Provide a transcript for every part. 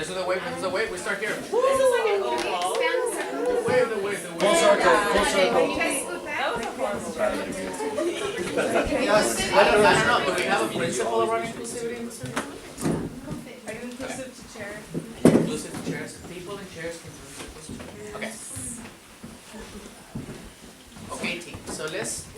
This is the wave, this is the wave, we start here. This is like a The wave, the wave, the wave. Full circle, full circle. You guys spoke back? I don't know, do we have a principle around inclusivity in this room? Are you inclusive to chair? Inclusive chairs, people in chairs can do okay. Okay team, so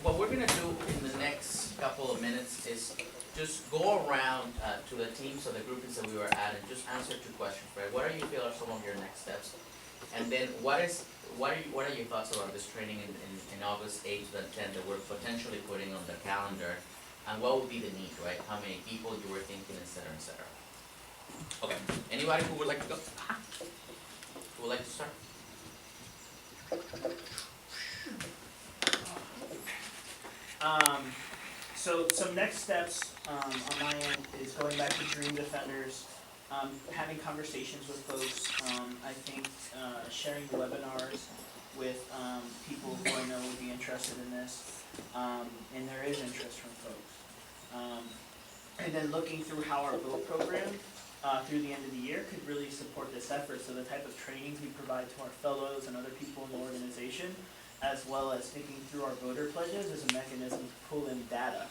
what we're gonna do in the next couple of minutes is just go around to the teams or the groupings that we were at and just answer 2 questions, right? What do you feel are some of your next steps? And then what are your thoughts about this training in August 8th and 10th that we're potentially putting on the calendar? And what would be the need, right? How many people you were thinking, et cetera, et cetera. Okay, anybody who would like to go? Who would like to start? So some next steps on my end is going back to Dream Defenders, having conversations with folks. I think sharing webinars with people who I know would be interested in this, and there is interest from folks. And then looking through how our vote program through the end of the year could really support this effort. So the type of trainings we provide to our fellows and other people in the organization, as well as thinking through our voter pledges as a mechanism to pull in data,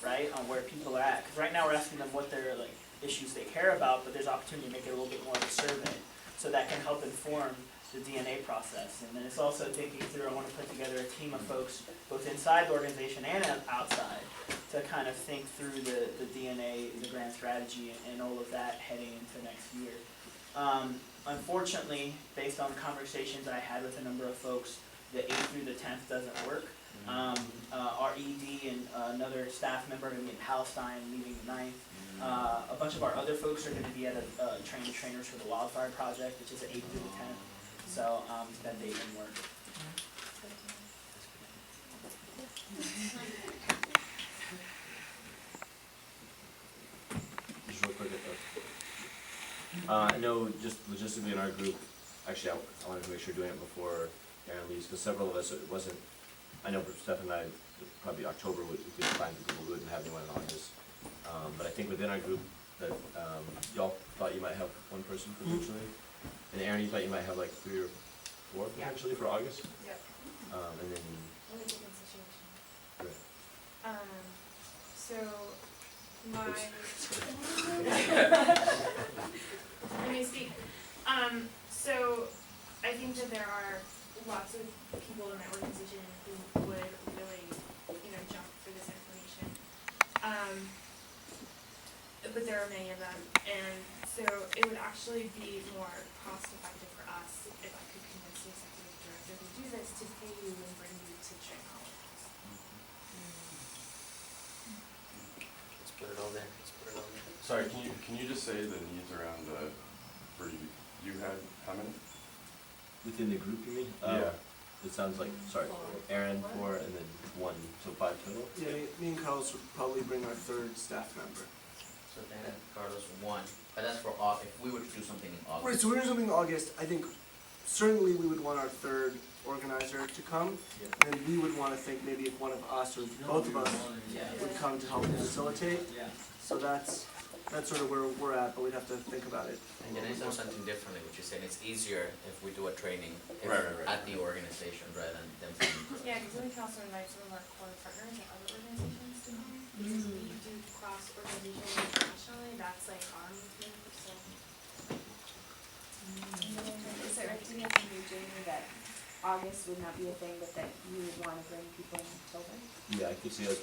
right, on where people are at. Because right now we're asking them what their issues they care about, but there's opportunity to make it a little bit more of a survey, so that can help inform the DNA process. And then it's also thinking through, I want to put together a team of folks, both inside the organization and outside, to kind of think through the DNA, the grand strategy, and all of that heading into next year. Unfortunately, based on conversations I had with a number of folks, the 8th through the 10th doesn't work. Our ED and another staff member are going to be in Palestine, leaving the 9th. A bunch of our other folks are going to be at a training trainers for the Wildfire Project, which is the 8th through the 10th. So that date didn't work. Just real quick, I know just logistically in our group, actually I wanted to make sure doing it before Aaron leaves, because several of us, it wasn't, I know for Steph and I, probably October would be fine because we wouldn't have anyone in August. But I think within our group that y'all thought you might have one person potentially. And Aaron, you thought you might have like 3 or 4 potentially for August? Yep. And then, What a different situation. great. So my let me speak. So I think that there are lots of people in my organization who would really, jump for this information. But there are many of them, and so it would actually be more cost effective for us if I could convince the executive director to do this, to pay you and bring you to train all of us. Let's put it all there, let's put it all there. Sorry, can you just say the needs around for you had how many? Within the group, you mean? Yeah. It sounds like, sorry, Aaron 4 and then 1, so 5 total? Yeah, me and Carlos would probably bring our 3rd staff member. So then Carlos 1, but that's for August, if we were to do something in August. Right, so we're doing something in August. I think certainly we would want our 3rd organizer to come. Yeah. And we would want to think maybe if one of us or both of us would come to help facilitate. So that's sort of where we're at, but we'd have to think about it. And then it's done something differently, which you're saying it's easier if we do a training Right. at the organization rather than them coming to us. Yeah, because then we can also invite some of our core partners at other organizations to come. Because we do cross organizations internationally, that's like our movement, so. Is it right to me from you, Jamie, that August would not be a thing, but that you would want to bring people in October? Yeah, I could see us,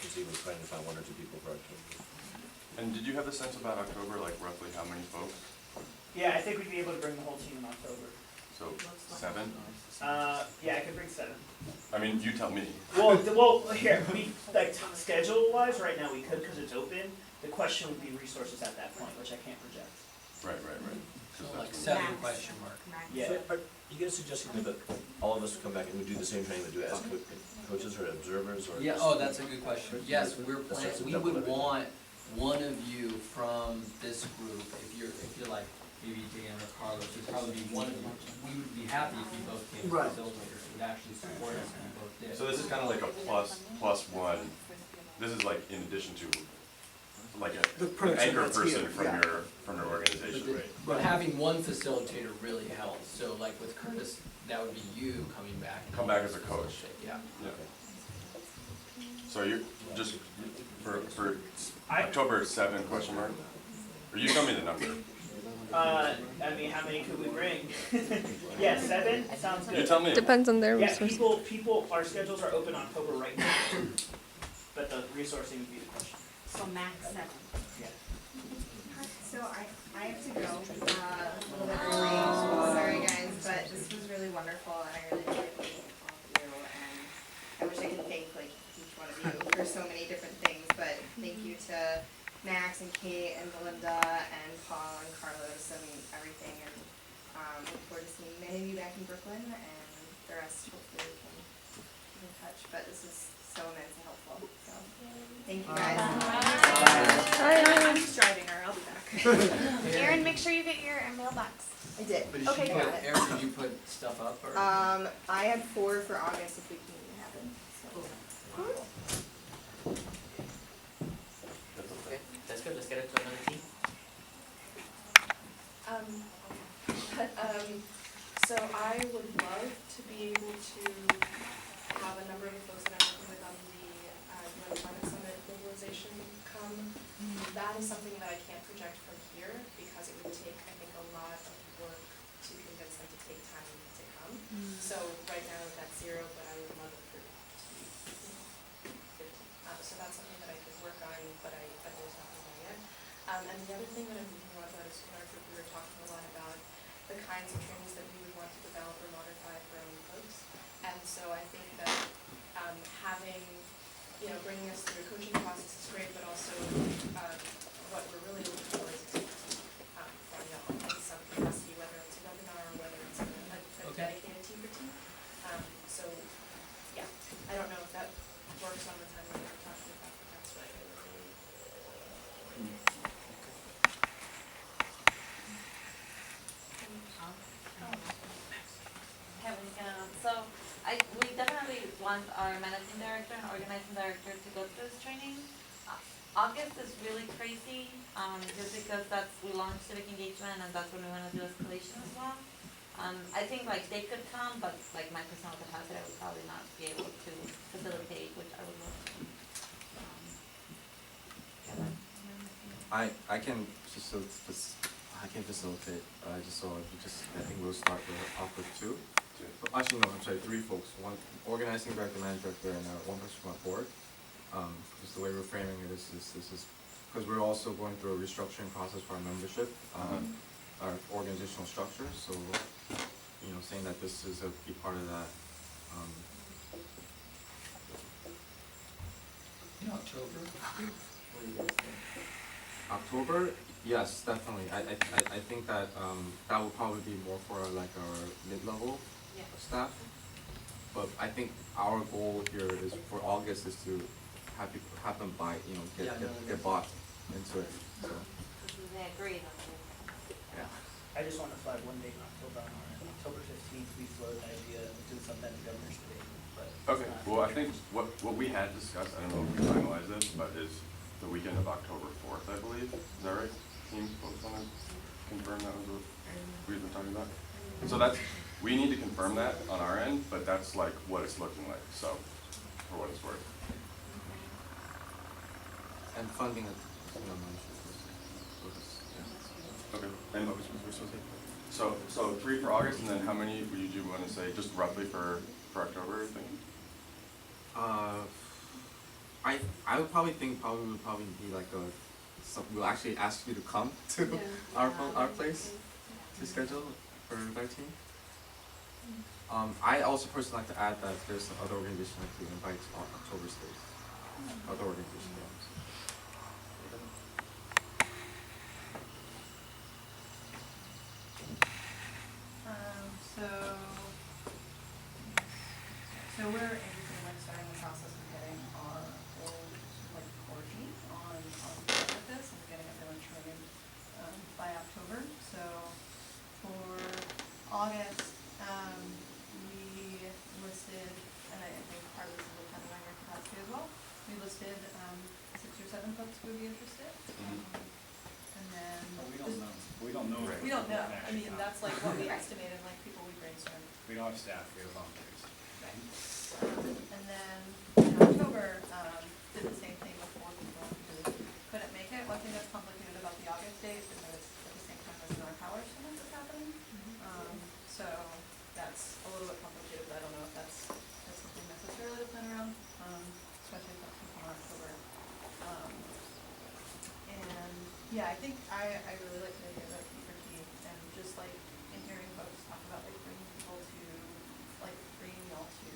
just even trying to find 1 or 2 people for October. And did you have a sense about October, like roughly how many folks? Yeah, I think we'd be able to bring the whole team in October. So 7? Yeah, I could bring 7. I mean, you tell me. Well, here, schedule-wise, right now we could because it's open. The question would be resources at that point, which I can't project. Right. 'Cause Like that's 7 Max. question mark. Yeah. So are you guys suggesting that all of us would come back and we do the same training, but do it as coaches or observers or? Yeah, just- oh, that's a good question. Yes, we're That's planning, just we double would everything. want one of you from this group, if you're like, maybe Dan or Carlos, it'd probably be one of you. We would be happy if you both came as Right. facilitators, it would actually support us if you both did. So this is kind of like a plus one. This is like in addition to like The an person anchor that's person here, from yeah. your organization. facilitators are great. But having one facilitator really helps, so like with Curtis, that would be you coming back. and Come back as a coach. facilitate, Yeah. Yeah. So you're, just for I- October 7, question mark? Or you tell me the number. I mean, how many could we bring? Yeah, 7, sounds good. You tell me. Depends on their Yeah, resources. people, our schedules are open October right now, but the resourcing would be the question. So max 7. Yeah. So I have to go, a little bit early, sorry guys, but this was really wonderful and I really enjoyed meeting all of you and I wish I could thank like each one of you for so many different things, but thank you to Max and Kate and Belinda and Paul and Carlos and everything and look forward to seeing many of you back in Brooklyn and the rest hopefully we can keep in touch, but this is so immensely helpful, so thank you guys. I'm just driving her, I'll be back. Erin, make sure you get your mailbox. I did. Okay, But got it. Eric, did you put stuff up or? I had 4 for August if we can make it happen, so. Okay, that's good, let's get it to another team. So I would love to be able to have a number of the folks that I'm working with on the Climate Summit mobilization come. That is something that I can't project from here because it would take, I think, a lot of work to convince them to take time to come. So right now that's 0, but I would love it for it to be 15. So that's something that I could work on, but there's nothing there yet. And the other thing that I'm thinking about is in our group we were talking a lot about the kinds of trainings that we would want to develop or modify for our own folks. And so I think that having, bringing us through a coaching process is great, but also what we're really looking for is from y'all in some capacity, whether it's a webinar or whether it's a Okay. dedicated team for team. So yeah, I don't know if that works on the time that we're talking about, but that's what I really. So we definitely want our managing director and organizing director to go through this training. August is really crazy, just because we launched civic engagement and that's when we want to do escalation as well. I think like they could come, but like my personal capacity, I would probably not be able to facilitate, which I would love to. I can facilitate. I think we'll start off with 2. Actually, no, I'm sorry, 3 folks. One organizing director, manager director, and 1 person from our board. Just the way we're framing it is because we're also going through a restructuring process for our membership, our organizational structure. So, saying that this is a key part of that. In October? What do you guys think? October, yes, definitely. I think that that would probably be more for our mid-level staff. But I think our goal here is for August is to have them buy, get bought into it. So They agree. yeah. I just want to flag one date in October on our end. October 15th, we floated the idea of doing something at the governor's debate, but. Okay, well, I think what we had discussed, I don't know if we finalized this, but is the weekend of October 4th, I believe. Is that right? Team folks want to confirm that was what we've been talking about? So we need to confirm that on our end, but that's like what it's looking like, so, for what it's worth. And funding it. Okay, and so 3 for August, and then how many would you want to say, just roughly for October, I think? I would probably think would be like we'll actually ask you to come to our place to schedule for their team. I also personally like to add that there's some other organization that we invite on October states. Other organizations. So we're interested in starting the process of getting our old core team on board with this and getting everyone trained by October. So for August, we listed, and I think part of this is kind of on your capacity as well. We listed 6 don't know. Right. We don't know, I Actually, mean, that's like what we estimated, like people we brainstormed. We don't have staff, we have volunteers. And then in October, did the same thing before people who couldn't make it. One thing that's complicated about the August date is that it's at the same time as North Power Summit is happening. So that's a little bit complicated, but I don't know if that's something necessarily to plan around, especially if that's in October. And yeah, I think I really like the idea of Key and just like in hearing folks talk about like bringing people to, like bringing y'all to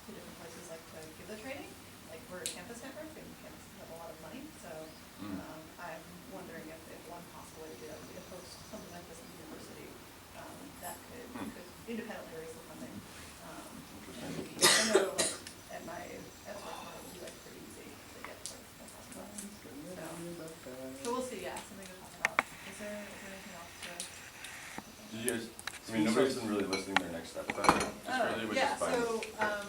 different places like to give the training. Like we're a campus network and campuses have a lot of money, so I'm wondering if one possible way to do that would be to host something like this in the university that could independently raise the funding. I know like at Swarthmore it would be like pretty easy to get like so we'll see, yeah, something to talk about. Is there anything else to? Did you guys, I mean, nobody's been really listing their next steps, just really, which is fine. So,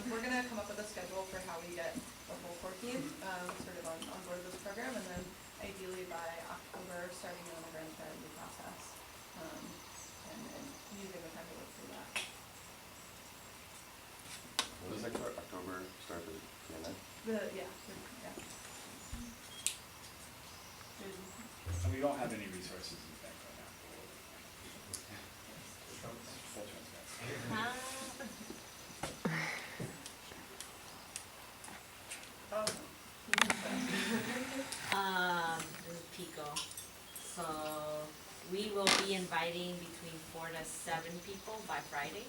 we're gonna come up with a schedule for how we get the whole core team, sort of on board this program, and then ideally by October, starting on the grant strategy process, and using the time to work through that. What is October start the PNN? Yeah. And we don't have any resources in the bank right now. Full transparency. This is Pico. So we will be inviting between 4 to 7 people by Friday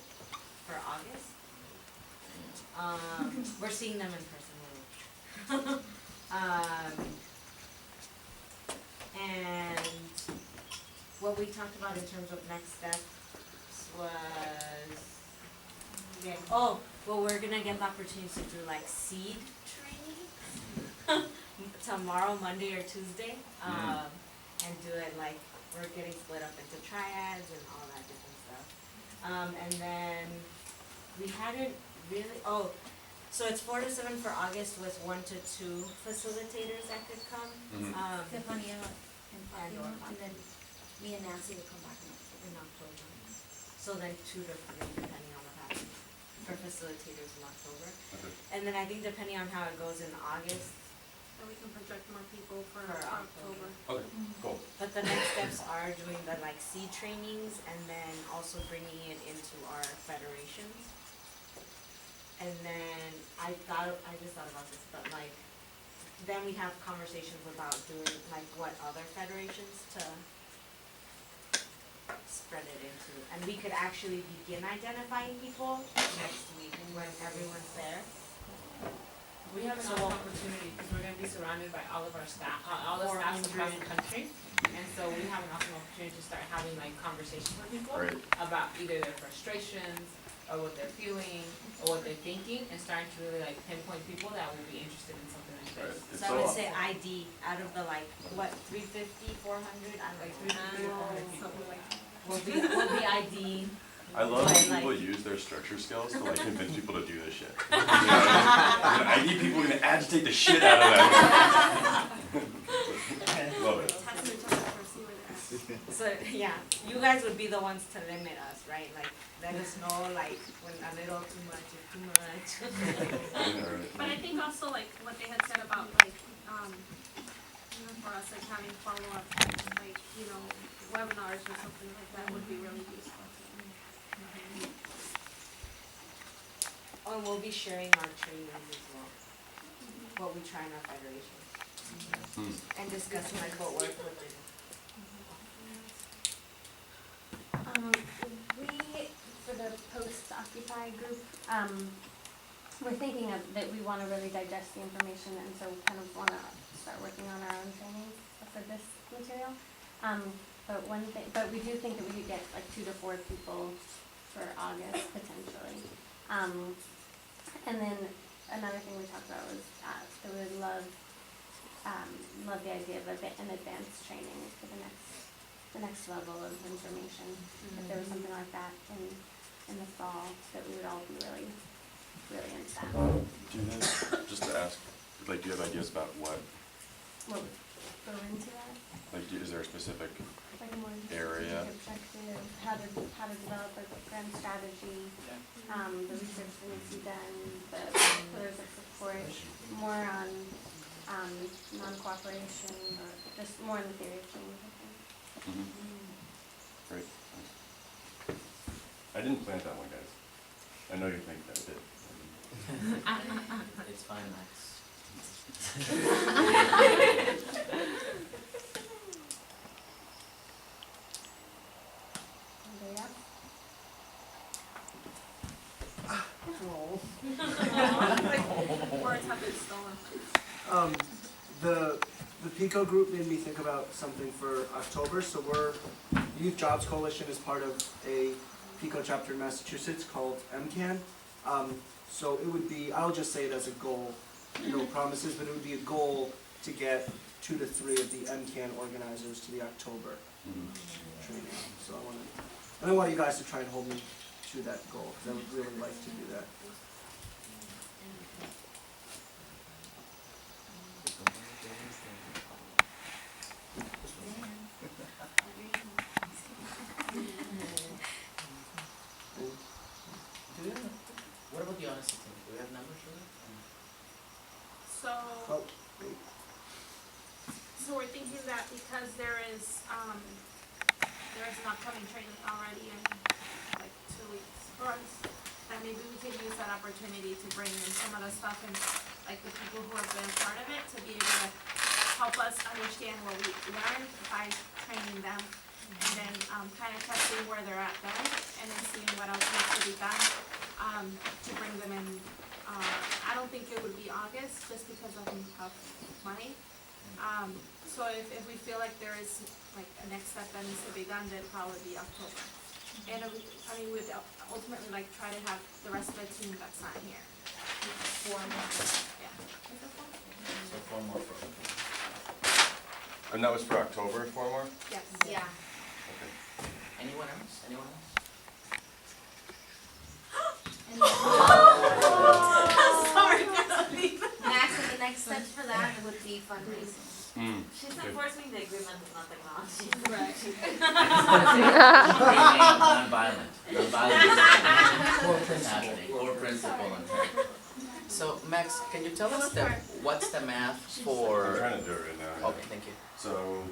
for August. We're seeing them in person. And what we talked about in terms of next steps was, well, we're gonna get the opportunity to do like seed training tomorrow, Monday or Tuesday, and do it like, we're getting split up into triads and all that different stuff. And then we hadn't really, so it's 4 to 7 for August with 1 to 2 facilitators that could come. Stephanie and Fatima, and and then me and Nancy will come back in October. So then 2 to 3, depending on what happens, for facilitators in October. Okay. And then I think depending on how it goes in August, and we can project more people for For October. Okay, cool. but the next steps are doing the like seed trainings and then also bringing it into our federations. And then I just thought about this, but like, then we have conversations about doing like what other federations to spread it into. And we could actually begin identifying people next week when everyone's there. We have an awesome opportunity because we're gonna be surrounded by all of our staff, all the staffs across the country. And so we have an awesome opportunity to start having like conversations with people about either their frustrations or what they're feeling or what they're thinking, and starting to really like pinpoint people that will be interested in something like this. So I would say ID out of the like, what, 350, 400, I don't know, like 350 or 400 people. Something like that. Will be ID. I love Right, when people like- use their structure skills to like convince people to do this shit. You know what I mean? I need people who are gonna agitate the shit out of them. Love it. So, yeah, you guys would be the ones to limit us, right? Like, let us know, like, when a little too much is too much. But I think also like what they had said about like, for us, like having follow-up, like, webinars or something like that would be really useful. Oh, and we'll be sharing our trainings as well, what we try in our federation. And discussing like what worked with it. We, for the post-Occupy group, we're thinking that we wanna really digest the information, and so we kind of wanna start working on our own training for this material. But we do think that we could get like 2 to 4 people for August potentially. And then another thing we talked about was, that we would love the idea of an advanced training for the next level of information. If there was something like that in the fall, that we would all be really, really into that. Do you guys, just to ask, like, do you have ideas about what, What would go into that? like, is there a specific like a more Area. strategic objective, how to develop a grand strategy, the research that needs to be done, the pillars of support, more on, non-cooperation, or just more in the theory of change, I think. Great, thanks. I didn't plant that one, guys. I know you think that I did. It's fine, Max. Anybody else? Words have been stolen. The PICO group made me think about something for October, so Youth Jobs Coalition is part of a PICO chapter in Massachusetts called MCAN. So it would be, I'll just say it as a goal, no promises, but it would be a goal to get 2 to 3 of the MCAN organizers to the October training. So I want you guys to try and hold me to that goal, because I would really like to do that. What about the honesty team? Do we have numbers for that? So, Oh, wait. so we're thinking that because there is an upcoming training already in like 2 weeks for us, that maybe we could use that opportunity to bring in some of the stuff and like the people who have been a part of it to be able to help us understand what we learned by training them, and then kind of testing where they're at then, and then seeing what else needs to be done to bring them in. I don't think it would be August just because of money. So if we feel like there is like a next step that needs to be done, then probably be October. And we'd ultimately like try to have the rest of the team that's not here. 4 more. Yeah. Is it 4? So 4 more for. And that was for October, 4 more? Yes. Yeah. Okay. Anyone else? Anyone else? Sorry, Max, the next steps for that would be fundraising. She's enforcing the agreement, not technology. Non-violent. Core principle and character. So Max, can you tell us what's the math I'm for? trying to do it right now. Yeah. Okay, thank you. So,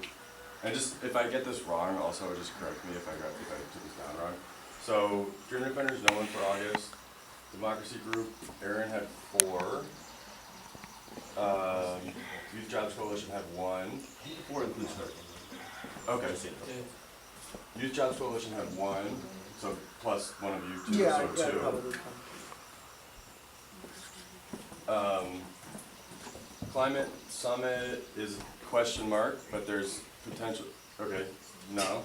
and just, if I get this wrong, also just correct me if I took this down wrong. So, Dream Defenders, no one for August. Democracy Group, Aaron had 4. Youth Jobs Coalition had 1. 4 includes her. Okay. Youth Jobs Coalition had 1, so plus one of you 2, Yeah, so 2. probably. Climate Summit is question mark, but there's potential, okay, no.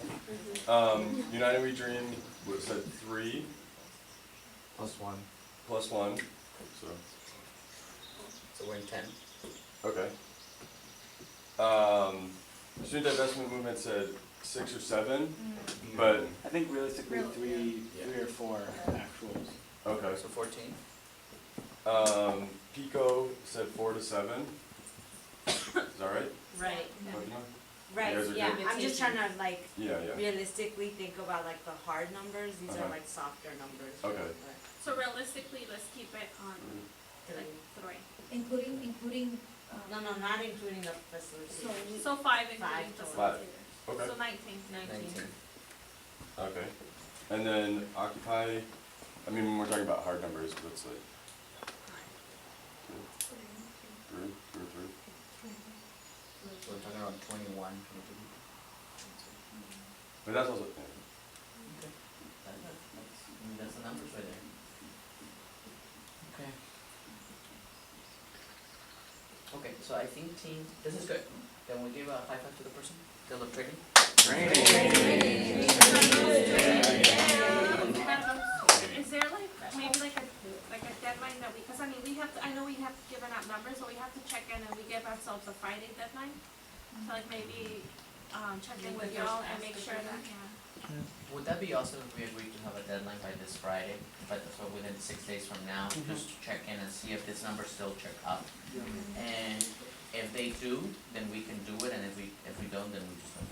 United We Dream was at 3. Plus 1. Plus 1, so, So we're in 10. okay. Student Divestment Movement said 6 or 7, but, I think realistically, 3 or 4 actuals. okay. So 14. Pico said 4 to 7. Is that right? Right, Fatima? right, You guys are yeah, good? I'm just trying to like Yeah, yeah. realistically think about like the hard numbers, these are Uh-huh. like softer numbers. Okay. So realistically, let's keep it on like 3. Including, No, not including the facility. So 5 including total. 5, facilitators. okay. So 19. 19. Okay. And then Occupy, I mean, when we're talking about hard numbers, that's like 2, 3, 2 or 3. So we're talking around 21, 22. But that's also, yeah. Okay. That's the numbers right there. Okay. Okay, so I think team, this is good. Can we give a high five to the person? Still the training? Is there like, maybe like a deadline that we, cause I mean, we have to, I know we have given out numbers, but we have to check in and we give ourselves a Friday deadline. So like maybe, check in with y'all and make sure that, Would that be awesome if we agreed to have a deadline by this Friday, but so within 6 days from now, just to check in and see if this number still check up? And if they do, then we can do it, and if we don't, then we just don't